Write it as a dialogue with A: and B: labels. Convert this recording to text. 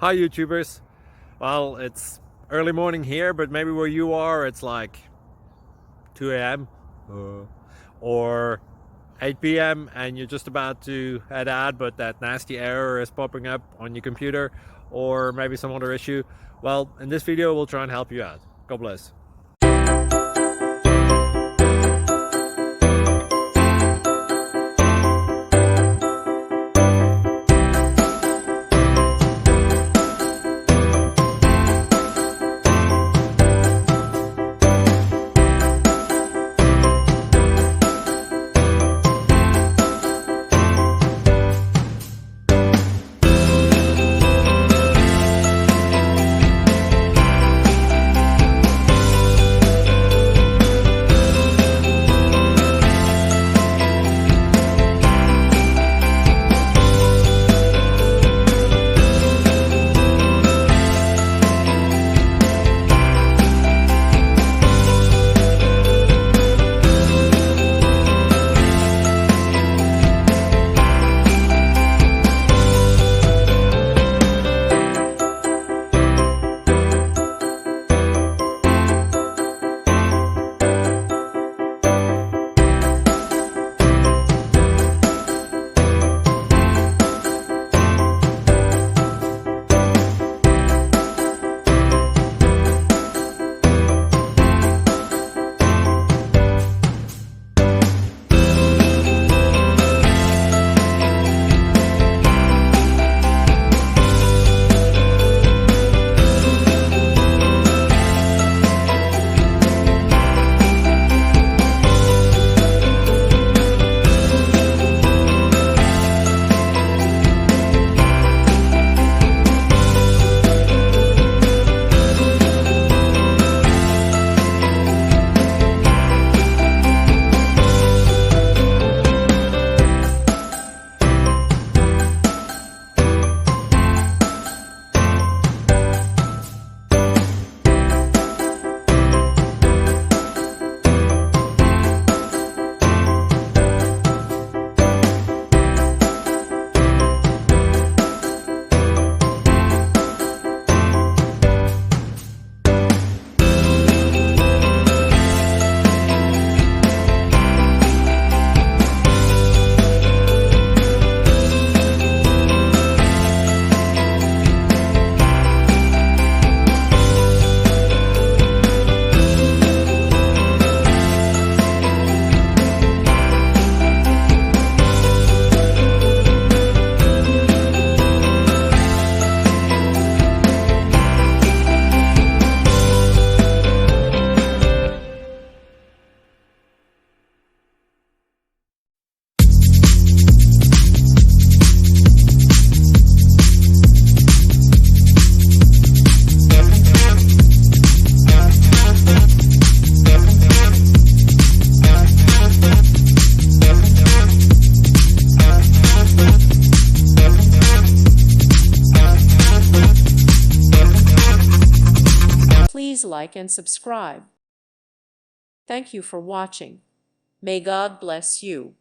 A: Hi YouTubers. Well, it's early morning here, but maybe where you are it's like 2 a.m. or 8 p.m. and you're just about to head out, but that nasty error is popping up on your computer, or maybe some other issue. Well, in this video we'll try and help you out. God bless.
B: Please like and subscribe. Thank you for watching. May God bless you.